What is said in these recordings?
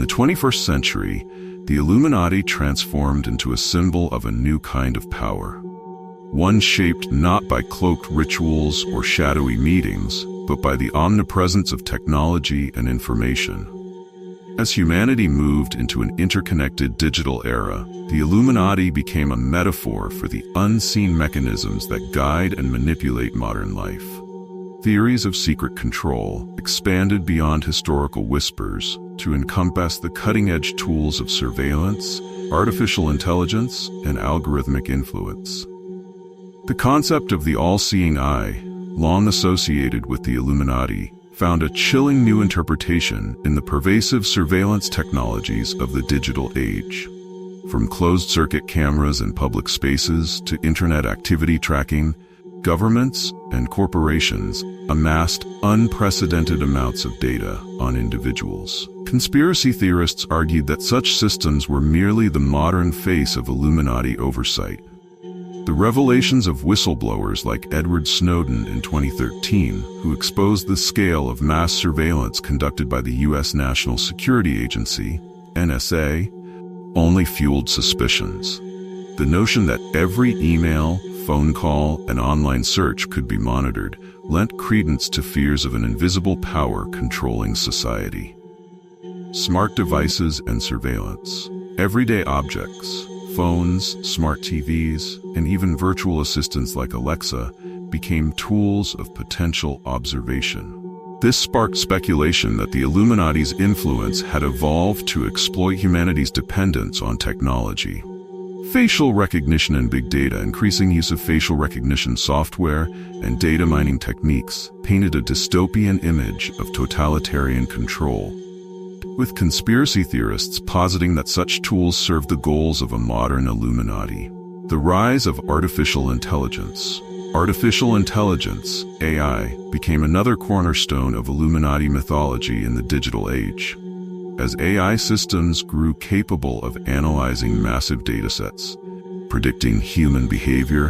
the 21st century, the Illuminati transformed into a symbol of a new kind of power. One shaped not by cloaked rituals or shadowy meetings, but by the omnipresence of technology and information. As humanity moved into an interconnected digital era, the Illuminati became a metaphor for the unseen mechanisms that guide and manipulate modern life. Theories of secret control expanded beyond historical whispers to encompass the cutting-edge tools of surveillance, artificial intelligence, and algorithmic influence. The concept of the all-seeing eye, long associated with the Illuminati, found a chilling new interpretation in the pervasive surveillance technologies of the digital age. From closed-circuit cameras in public spaces to internet activity tracking, governments and corporations amassed unprecedented amounts of data on individuals. Conspiracy theorists argued that such systems were merely the modern face of Illuminati oversight. The revelations of whistleblowers like Edward Snowden in 2013, who exposed the scale of mass surveillance conducted by the U.S. National Security Agency, NSA, only fueled suspicions. The notion that every email, phone call, and online search could be monitored lent credence to fears of an invisible power controlling society. Smart devices and surveillance. Everyday objects, phones, smart TVs, and even virtual assistants like Alexa became tools of potential observation. This sparked speculation that the Illuminati's influence had evolved to exploit humanity's dependence on technology. Facial recognition and big data, increasing use of facial recognition software and data mining techniques, painted a dystopian image of totalitarian control, with conspiracy theorists positing that such tools serve the goals of a modern Illuminati. The rise of artificial intelligence. Artificial intelligence, AI, became another cornerstone of Illuminati mythology in the digital age. As AI systems grew capable of analyzing massive datasets, predicting human behavior,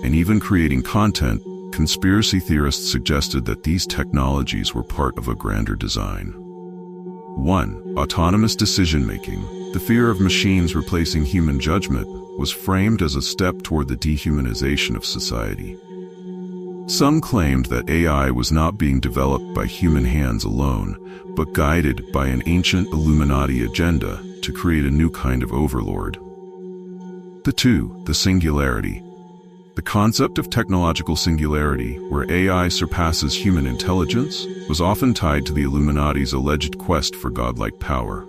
and even creating content, conspiracy theorists suggested that these technologies were part of a grander design. 1. Autonomous decision-making. The fear of machines replacing human judgment was framed as a step toward the dehumanization of society. Some claimed that AI was not being developed by human hands alone, but guided by an ancient Illuminati agenda to create a new kind of overlord. 2. The singularity. The concept of technological singularity, where AI surpasses human intelligence, was often tied to the Illuminati's alleged quest for godlike power.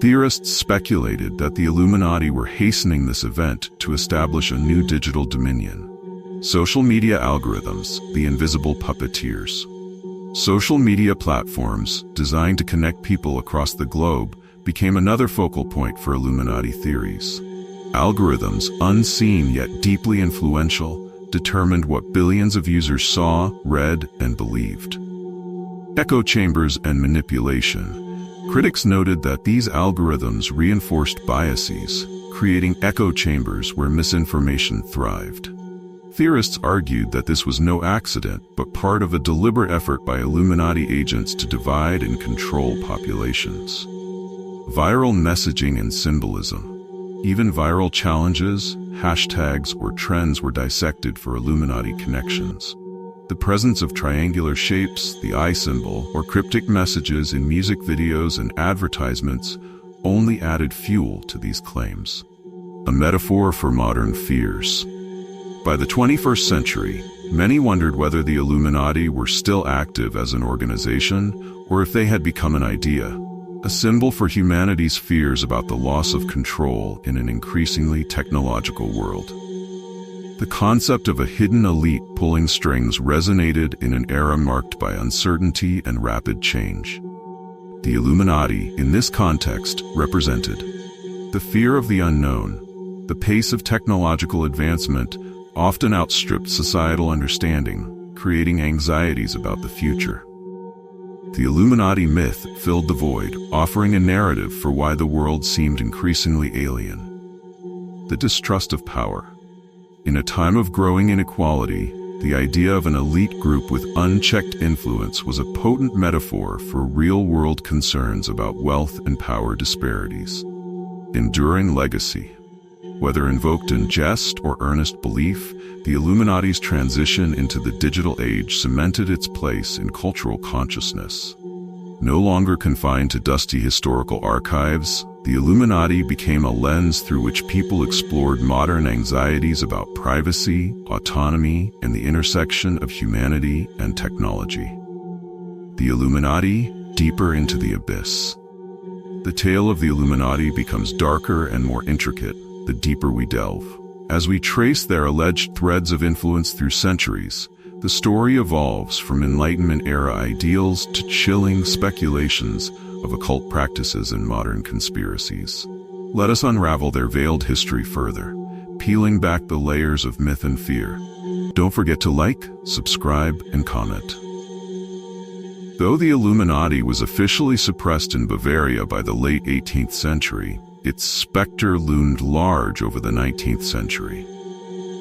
Theorists speculated that the Illuminati were hastening this event to establish a new digital dominion. Social media algorithms, the invisible puppeteers. Social media platforms, designed to connect people across the globe, became another focal point for Illuminati theories. Algorithms, unseen yet deeply influential, determined what billions of users saw, read, and believed. Echo chambers and manipulation. Critics noted that these algorithms reinforced biases, creating echo chambers where misinformation thrived. Theorists argued that this was no accident, but part of a deliberate effort by Illuminati agents to divide and control populations. Viral messaging and symbolism. Even viral challenges, hashtags, or trends were dissected for Illuminati connections. The presence of triangular shapes, the eye symbol, or cryptic messages in music videos and advertisements only added fuel to these claims. A metaphor for modern fears. By the 21st century, many wondered whether the Illuminati were still active as an organization or if they had become an idea, a symbol for humanity's fears about the loss of control in an increasingly technological world. The concept of a hidden elite pulling strings resonated in an era marked by uncertainty and rapid change. The Illuminati, in this context, represented the fear of the unknown. The pace of technological advancement often outstripped societal understanding, creating anxieties about the future. The Illuminati myth filled the void, offering a narrative for why the world seemed increasingly alien. The distrust of power. In a time of growing inequality, the idea of an elite group with unchecked influence was a potent metaphor for real-world concerns about wealth and power disparities. Enduring legacy. Whether invoked in jest or earnest belief, the Illuminati's transition into the digital age cemented its place in cultural consciousness. No longer confined to dusty historical archives, the Illuminati became a lens through which people explored modern anxieties about privacy, autonomy, and the intersection of humanity and technology. The Illuminati, deeper into the abyss. The tale of the Illuminati becomes darker and more intricate the deeper we delve. As we trace their alleged threads of influence through centuries, the story evolves from Enlightenment-era ideals to chilling speculations of occult practices and modern conspiracies. Let us unravel their veiled history further, peeling back the layers of myth and fear. Don't forget to like, subscribe, and comment. Though the Illuminati was officially suppressed in Bavaria by the late 18th century, its specter loomed large over the 19th century.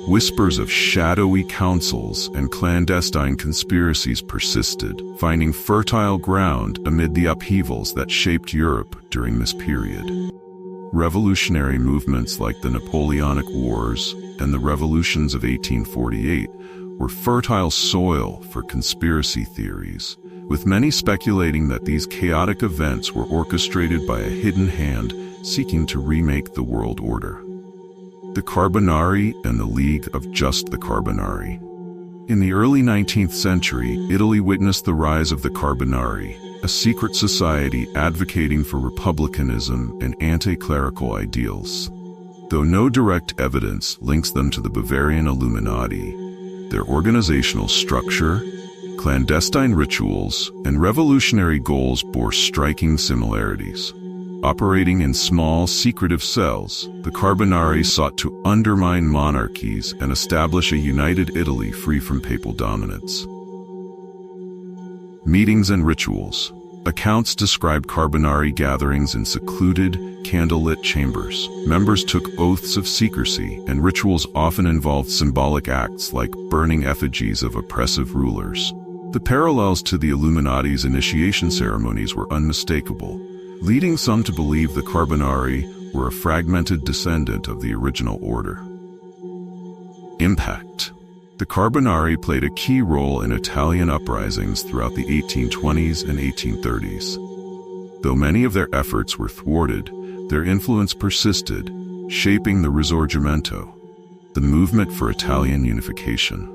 Whispers of shadowy councils and clandestine conspiracies persisted, finding fertile ground amid the upheavals that shaped Europe during this period. Revolutionary movements like the Napoleonic Wars and the revolutions of 1848 were fertile soil for conspiracy theories, with many speculating that these chaotic events were orchestrated by a hidden hand seeking to remake the world order. The Carbonari and the League of Just the Carbonari. In the early 19th century, Italy witnessed the rise of the Carbonari, a secret society advocating for republicanism and anti-clerical ideals. Though no direct evidence links them to the Bavarian Illuminati, their organizational structure, clandestine rituals, and revolutionary goals bore striking similarities. Operating in small, secretive cells, the Carbonari sought to undermine monarchies and establish a united Italy free from papal dominance. Meetings and rituals. Accounts describe Carbonari gatherings in secluded, candlelit chambers. Members took oaths of secrecy, and rituals often involved symbolic acts like burning effigies of oppressive rulers. The parallels to the Illuminati's initiation ceremonies were unmistakable, leading some to believe the Carbonari were a fragmented descendant of the original order. Impact. The Carbonari played a key role in Italian uprisings throughout the 1820s and 1830s. Though many of their efforts were thwarted, their influence persisted, shaping the Risorgimento, the movement for Italian unification.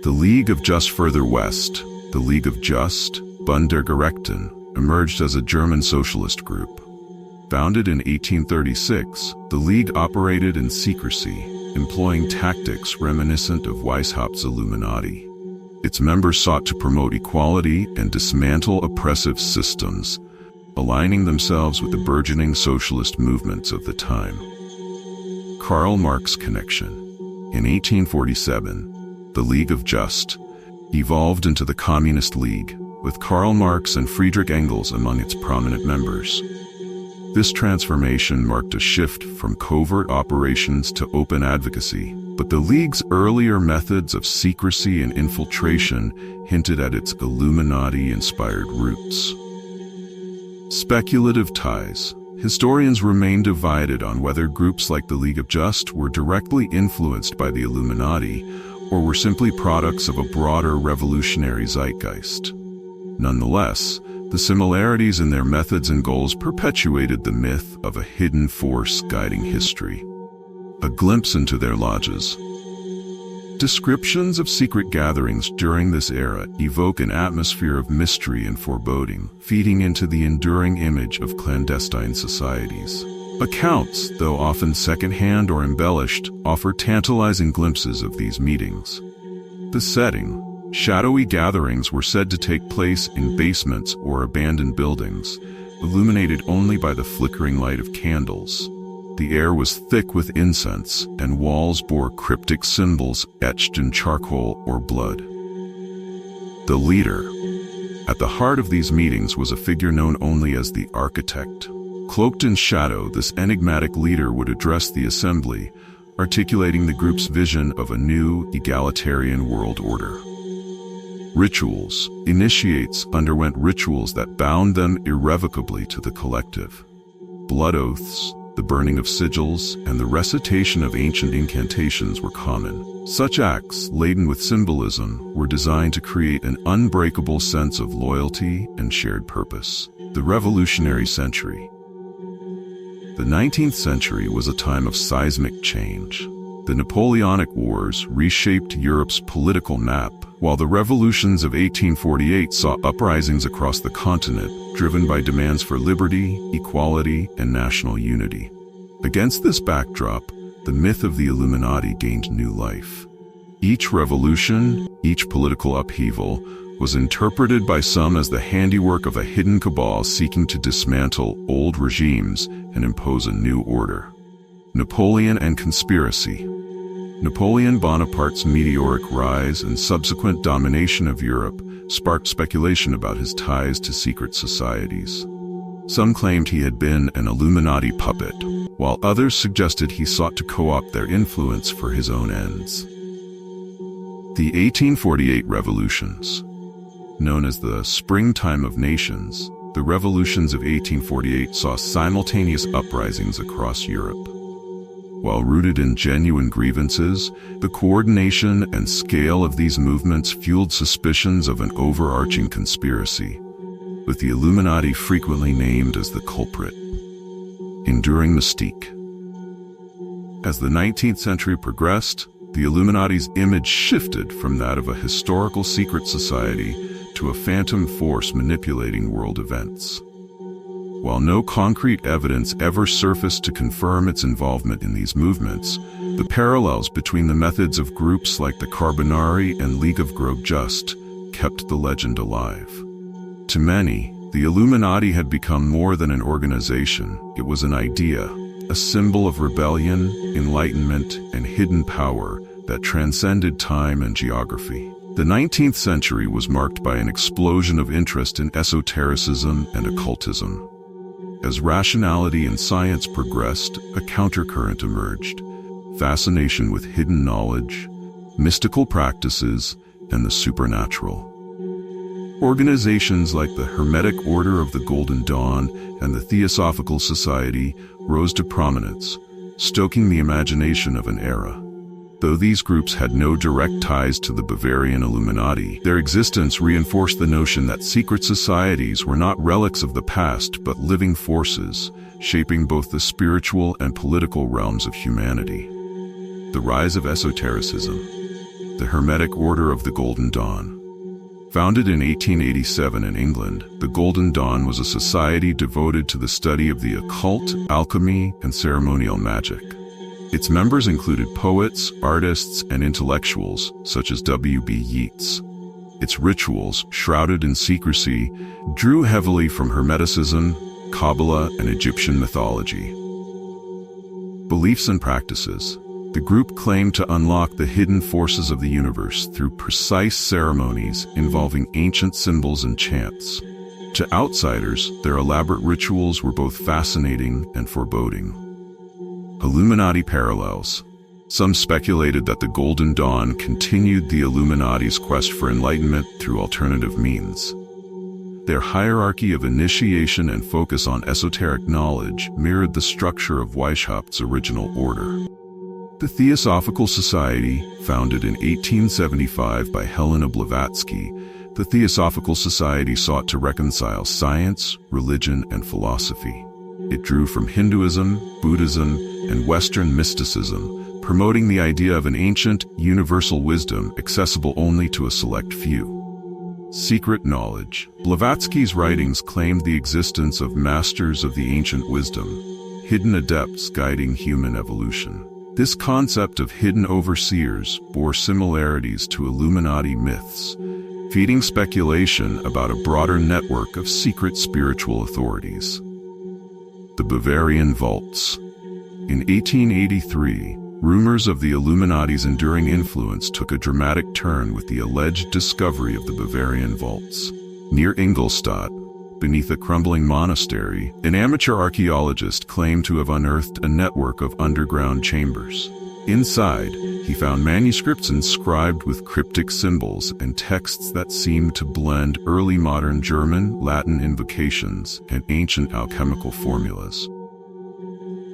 The League of Just further west, the League of Just, Bund der Gerechten, emerged as a German socialist group. Founded in 1836, the League operated in secrecy, employing tactics reminiscent of Weishaupt's Illuminati. Its members sought to promote equality and dismantle oppressive systems, aligning themselves with the burgeoning socialist movements of the time. Karl Marx connection. In 1847, the League of Just evolved into the Communist League, with Karl Marx and Friedrich Engels among its prominent members. This transformation marked a shift from covert operations to open advocacy, but the League's earlier methods of secrecy and infiltration hinted at its Illuminati-inspired roots. Speculative ties. Historians remain divided on whether groups like the League of Just were directly influenced by the Illuminati or were simply products of a broader revolutionary zeitgeist. Nonetheless, the similarities in their methods and goals perpetuated the myth of a hidden force guiding history. A glimpse into their lodges. Descriptions of secret gatherings during this era evoke an atmosphere of mystery and foreboding, feeding into the enduring image of clandestine societies. Accounts, though often secondhand or embellished, offer tantalizing glimpses of these meetings. The setting. Shadowy gatherings were said to take place in basements or abandoned buildings, illuminated only by the flickering light of candles. The air was thick with incense, and walls bore cryptic symbols etched in charcoal or blood. The leader. At the heart of these meetings was a figure known only as the architect. Cloaked in shadow, this enigmatic leader would address the assembly, articulating the group's vision of a new, egalitarian world order. Rituals. Initiates underwent rituals that bound them irrevocably to the collective. Blood oaths, the burning of sigils, and the recitation of ancient incantations were common. Such acts, laden with symbolism, were designed to create an unbreakable sense of loyalty and shared purpose. The Revolutionary Century. The 19th century was a time of seismic change. The Napoleonic Wars reshaped Europe's political map, while the revolutions of 1848 saw uprisings across the continent, driven by demands for liberty, equality, and national unity. Against this backdrop, the myth of the Illuminati gained new life. Each revolution, each political upheaval, was interpreted by some as the handiwork of a hidden cabal seeking to dismantle old regimes and impose a new order. Napoleon and conspiracy. Napoleon Bonaparte's meteoric rise and subsequent domination of Europe sparked speculation about his ties to secret societies. Some claimed he had been an Illuminati puppet, while others suggested he sought to co-opt their influence for his own ends. The 1848 revolutions. Known as the Springtime of Nations, the revolutions of 1848 saw simultaneous uprisings across Europe. While rooted in genuine grievances, the coordination and scale of these movements fueled suspicions of an overarching conspiracy, with the Illuminati frequently named as the culprit. Enduring mystique. As the 19th century progressed, the Illuminati's image shifted from that of a historical secret society to a phantom force manipulating world events. While no concrete evidence ever surfaced to confirm its involvement in these movements, the parallels between the methods of groups like the Carbonari and League of Gros Just kept the legend alive. To many, the Illuminati had become more than an organization. It was an idea, a symbol of rebellion, enlightenment, and hidden power that transcended time and geography. The 19th century was marked by an explosion of interest in esotericism and occultism. As rationality and science progressed, a countercurrent emerged: fascination with hidden knowledge, mystical practices, and the supernatural. Organizations like the Hermetic Order of the Golden Dawn and the Theosophical Society rose to prominence, stoking the imagination of an era. Though these groups had no direct ties to the Bavarian Illuminati, their existence reinforced the notion that secret societies were not relics of the past but living forces, shaping both the spiritual and political realms of humanity. The rise of esotericism. The Hermetic Order of the Golden Dawn. Founded in 1887 in England, the Golden Dawn was a society devoted to the study of the occult, alchemy, and ceremonial magic. Its members included poets, artists, and intellectuals, such as W.B. Yeats. Its rituals, shrouded in secrecy, drew heavily from Hermeticism, Kabbalah, and Egyptian mythology. Beliefs and practices. The group claimed to unlock the hidden forces of the universe through precise ceremonies involving ancient symbols and chants. To outsiders, their elaborate rituals were both fascinating and foreboding. Illuminati parallels. Some speculated that the Golden Dawn continued the Illuminati's quest for enlightenment through alternative means. Their hierarchy of initiation and focus on esoteric knowledge mirrored the structure of Weishaupt's original order. The Theosophical Society, founded in 1875 by Helena Blavatsky, the Theosophical Society sought to reconcile science, religion, and philosophy. It drew from Hinduism, Buddhism, and Western mysticism, promoting the idea of an ancient, universal wisdom accessible only to a select few. Secret knowledge. Blavatsky's writings claimed the existence of masters of the ancient wisdom, hidden adepts guiding human evolution. This concept of hidden overseers bore similarities to Illuminati myths, feeding speculation about a broader network of secret spiritual authorities. The Bavarian Vaults. In 1883, rumors of the Illuminati's enduring influence took a dramatic turn with the alleged discovery of the Bavarian Vaults. Near Ingolstadt, beneath a crumbling monastery, an amateur archaeologist claimed to have unearthed a network of underground chambers. Inside, he found manuscripts inscribed with cryptic symbols and texts that seemed to blend early modern German, Latin invocations, and ancient alchemical formulas.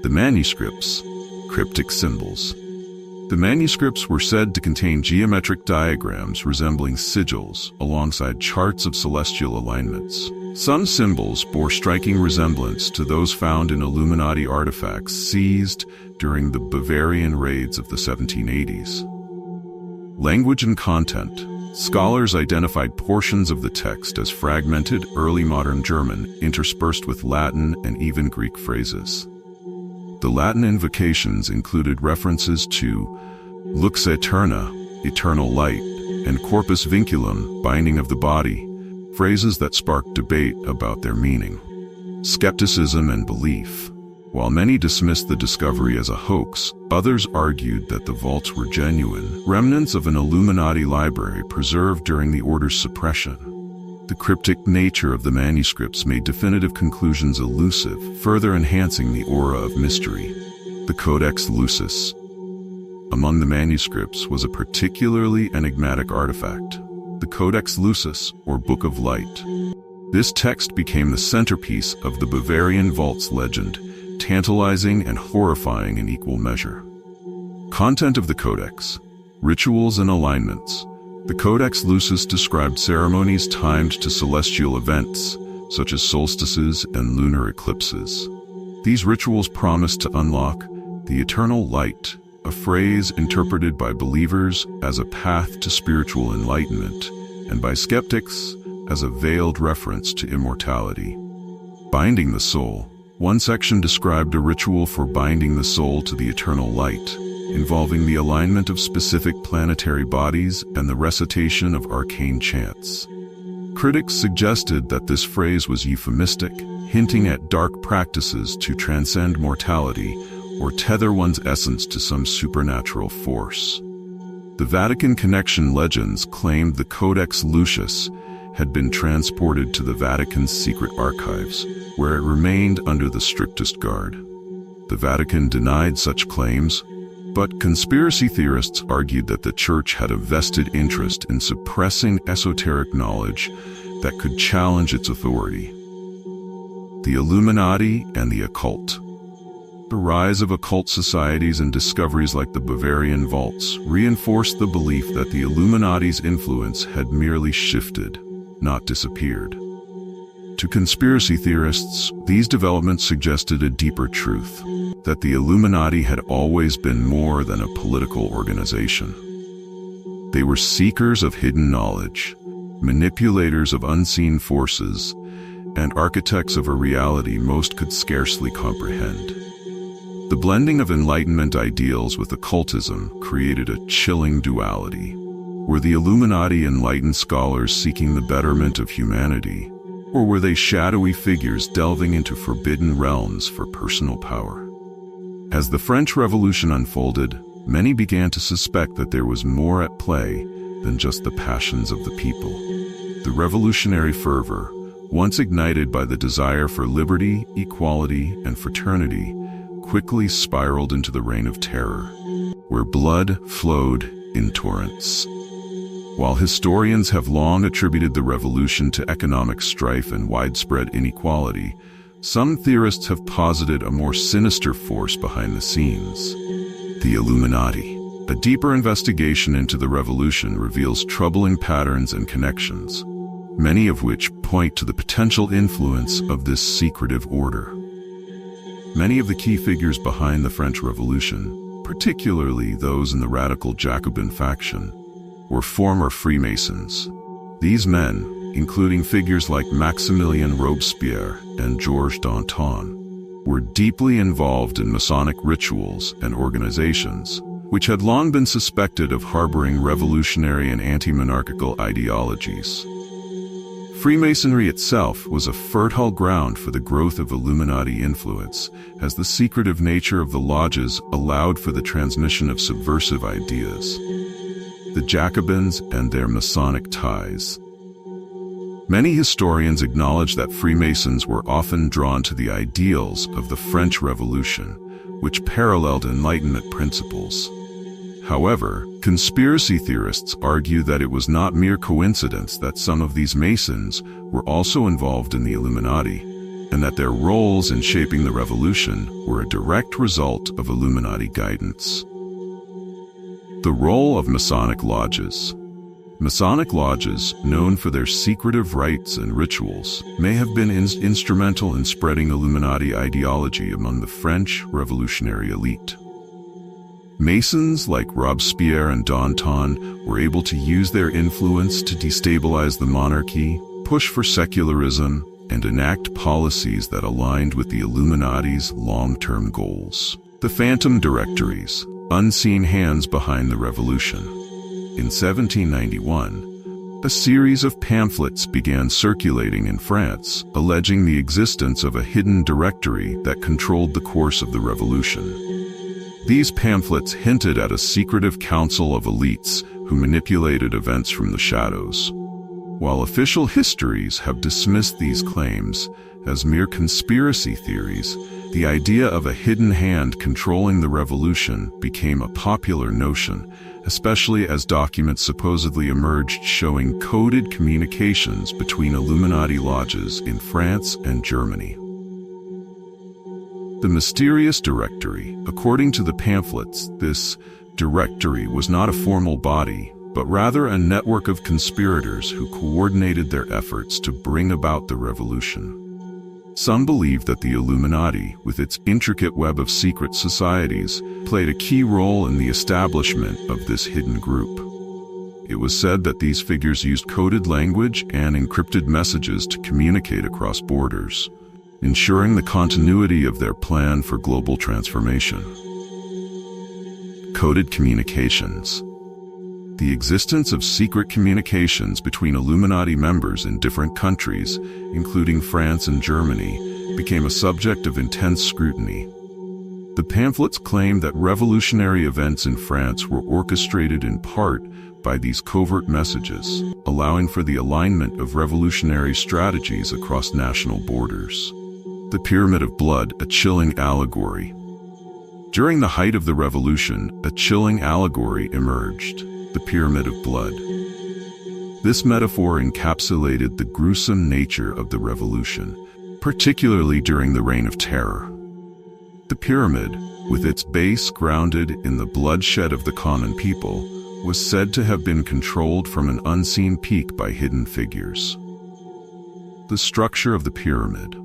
The manuscripts, cryptic symbols. The manuscripts were said to contain geometric diagrams resembling sigils alongside charts of celestial alignments. Some symbols bore striking resemblance to those found in Illuminati artifacts seized during the Bavarian raids of the 1780s. Language and content. Scholars identified portions of the text as fragmented early modern German interspersed with Latin and even Greek phrases. The Latin invocations included references to lux aeterna, eternal light, and corpus vinculum, binding of the body, phrases that sparked debate about their meaning. Skepticism and belief. While many dismissed the discovery as a hoax, others argued that the vaults were genuine, remnants of an Illuminati library preserved during the order's suppression. The cryptic nature of the manuscripts made definitive conclusions elusive, further enhancing the aura of mystery. The Codex Lucis. Among the manuscripts was a particularly enigmatic artifact, the Codex Lucis, or Book of Light. This text became the centerpiece of the Bavarian vaults legend, tantalizing and horrifying in equal measure. Content of the Codex. Rituals and alignments. The Codex Lucis described ceremonies timed to celestial events, such as solstices and lunar eclipses. These rituals promised to unlock the eternal light, a phrase interpreted by believers as a path to spiritual enlightenment, and by skeptics as a veiled reference to immortality. Binding the soul. One section described a ritual for binding the soul to the eternal light, involving the alignment of specific planetary bodies and the recitation of arcane chants. Critics suggested that this phrase was euphemistic, hinting at dark practices to transcend mortality or tether one's essence to some supernatural force. The Vatican Connection legends claimed the Codex Lucis had been transported to the Vatican's secret archives, where it remained under the strictest guard. The Vatican denied such claims, but conspiracy theorists argued that the Church had a vested interest in suppressing esoteric knowledge that could challenge its authority. The Illuminati and the occult. The rise of occult societies and discoveries like the Bavarian vaults reinforced the belief that the Illuminati's influence had merely shifted, not disappeared. To conspiracy theorists, these developments suggested a deeper truth, that the Illuminati had always been more than a political organization. They were seekers of hidden knowledge, manipulators of unseen forces, and architects of a reality most could scarcely comprehend. The blending of Enlightenment ideals with occultism created a chilling duality. Were the Illuminati enlightened scholars seeking the betterment of humanity, or were they shadowy figures delving into forbidden realms for personal power? As the French Revolution unfolded, many began to suspect that there was more at play than just the passions of the people. The revolutionary fervor, once ignited by the desire for liberty, equality, and fraternity, quickly spiraled into the reign of terror, where blood flowed in torrents. While historians have long attributed the revolution to economic strife and widespread inequality, some theorists have posited a more sinister force behind the scenes: the Illuminati. A deeper investigation into the revolution reveals troubling patterns and connections, many of which point to the potential influence of this secretive order. Many of the key figures behind the French Revolution, particularly those in the radical Jacobin faction, were former Freemasons. These men, including figures like Maximilien Robespierre and Georges Danton, were deeply involved in Masonic rituals and organizations, which had long been suspected of harboring revolutionary and anti-monarchical ideologies. Freemasonry itself was a fertile ground for the growth of Illuminati influence, as the secretive nature of the lodges allowed for the transmission of subversive ideas. The Jacobins and their Masonic ties. Many historians acknowledge that Freemasons were often drawn to the ideals of the French Revolution, which paralleled Enlightenment principles. However, conspiracy theorists argue that it was not mere coincidence that some of these Masons were also involved in the Illuminati, and that their roles in shaping the revolution were a direct result of Illuminati guidance. The role of Masonic lodges. Masonic lodges, known for their secretive rites and rituals, may have been instrumental in spreading Illuminati ideology among the French revolutionary elite. Masons like Robespierre and Danton were able to use their influence to destabilize the monarchy, push for secularism, and enact policies that aligned with the Illuminati's long-term goals. The Phantom Directories, unseen hands behind the revolution. In 1791, a series of pamphlets began circulating in France, alleging the existence of a hidden directory that controlled the course of the revolution. These pamphlets hinted at a secretive council of elites who manipulated events from the shadows. While official histories have dismissed these claims as mere conspiracy theories, the idea of a hidden hand controlling the revolution became a popular notion, especially as documents supposedly emerged showing coded communications between Illuminati lodges in France and Germany. The mysterious directory. According to the pamphlets, this directory was not a formal body, but rather a network of conspirators who coordinated their efforts to bring about the revolution. Some believe that the Illuminati, with its intricate web of secret societies, played a key role in the establishment of this hidden group. It was said that these figures used coded language and encrypted messages to communicate across borders, ensuring the continuity of their plan for global transformation. Coded communications. The existence of secret communications between Illuminati members in different countries, including France and Germany, became a subject of intense scrutiny. The pamphlets claimed that revolutionary events in France were orchestrated in part by these covert messages, allowing for the alignment of revolutionary strategies across national borders. The Pyramid of Blood, a chilling allegory. During the height of the revolution, a chilling allegory emerged, the Pyramid of Blood. This metaphor encapsulated the gruesome nature of the revolution, particularly during the Reign of Terror. The pyramid, with its base grounded in the bloodshed of the common people, was said to have been controlled from an unseen peak by hidden figures. The structure of the pyramid.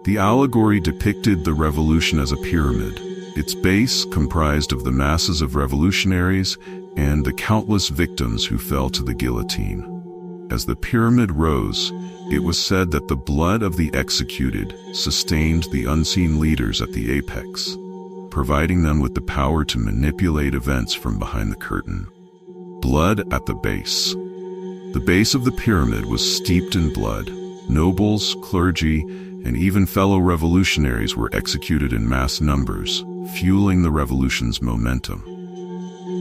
The allegory depicted the revolution as a pyramid, its base comprised of the masses of revolutionaries and the countless victims who fell to the guillotine. As the pyramid rose, it was said that the blood of the executed sustained the unseen leaders at the apex, providing them with the power to manipulate events from behind the curtain. Blood at the base. The base of the pyramid was steeped in blood. Nobles, clergy, and even fellow revolutionaries were executed in mass numbers, fueling the revolution's momentum.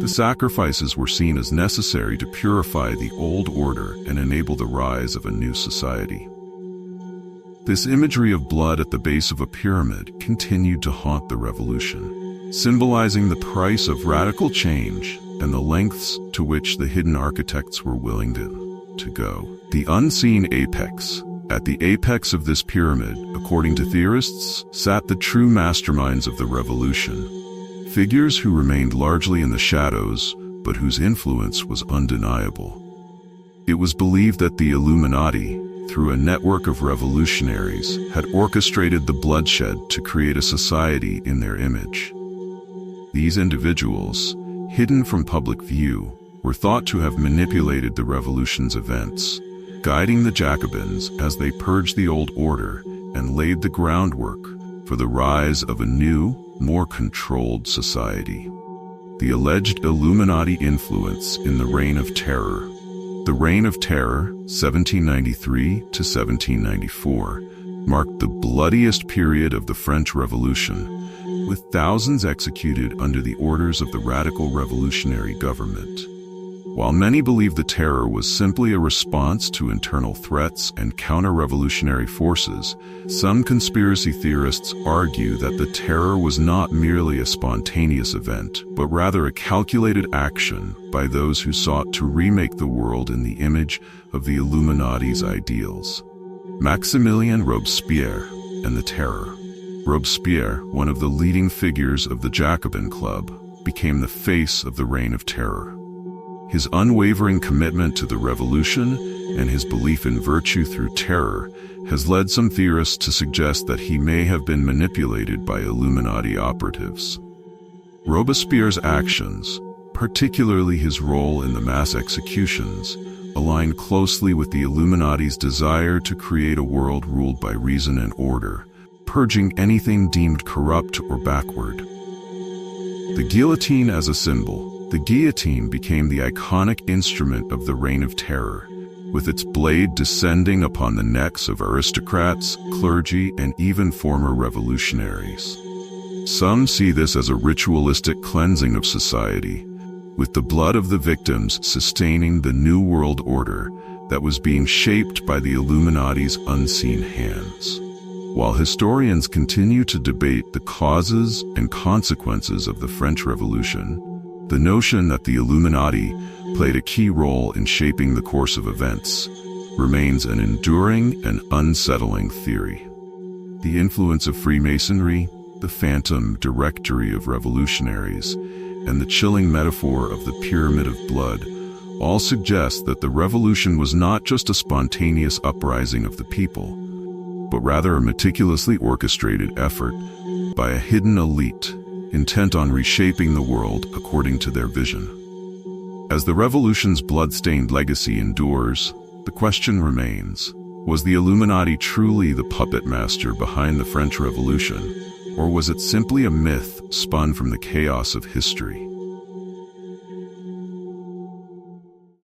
The sacrifices were seen as necessary to purify the old order and enable the rise of a new society. This imagery of blood at the base of a pyramid continued to haunt the revolution, symbolizing the price of radical change and the lengths to which the hidden architects were willing to go. The unseen apex. At the apex of this pyramid, according to theorists, sat the true masterminds of the revolution, figures who remained largely in the shadows, but whose influence was undeniable. It was believed that the Illuminati, through a network of revolutionaries, had orchestrated the bloodshed to create a society in their image. These individuals, hidden from public view, were thought to have manipulated the revolution's events, guiding the Jacobins as they purged the old order and laid the groundwork for the rise of a new, more controlled society. The alleged Illuminati influence in the Reign of Terror. The Reign of Terror, 1793 to 1794, marked the bloodiest period of the French Revolution, with thousands executed under the orders of the radical revolutionary government. While many believe the Terror was simply a response to internal threats and counter-revolutionary forces, some conspiracy theorists argue that the Terror was not merely a spontaneous event, but rather a calculated action by those who sought to remake the world in the image of the Illuminati's ideals. Maximilien Robespierre and the Terror. Robespierre, one of the leading figures of the Jacobin Club, became the face of the Reign of Terror. His unwavering commitment to the revolution and his belief in virtue through terror has led some theorists to suggest that he may have been manipulated by Illuminati operatives. Robespierre's actions, particularly his role in the mass executions, aligned closely with the Illuminati's desire to create a world ruled by reason and order, purging anything deemed corrupt or backward. The guillotine as a symbol. The guillotine became the iconic instrument of the Reign of Terror, with its blade descending upon the necks of aristocrats, clergy, and even former revolutionaries. Some see this as a ritualistic cleansing of society, with the blood of the victims sustaining the new world order that was being shaped by the Illuminati's unseen hands. While historians continue to debate the causes and consequences of the French Revolution, the notion that the Illuminati played a key role in shaping the course of events remains an enduring and unsettling theory. The influence of Freemasonry, the phantom directory of revolutionaries, and the chilling metaphor of the pyramid of blood all suggest that the revolution was not just a spontaneous uprising of the people, but rather a meticulously orchestrated effort by a hidden elite intent on reshaping the world according to their vision. As the revolution's blood-stained legacy endures, the question remains, was the Illuminati truly the puppet master behind the French Revolution, or was it simply a myth spun from the chaos of history?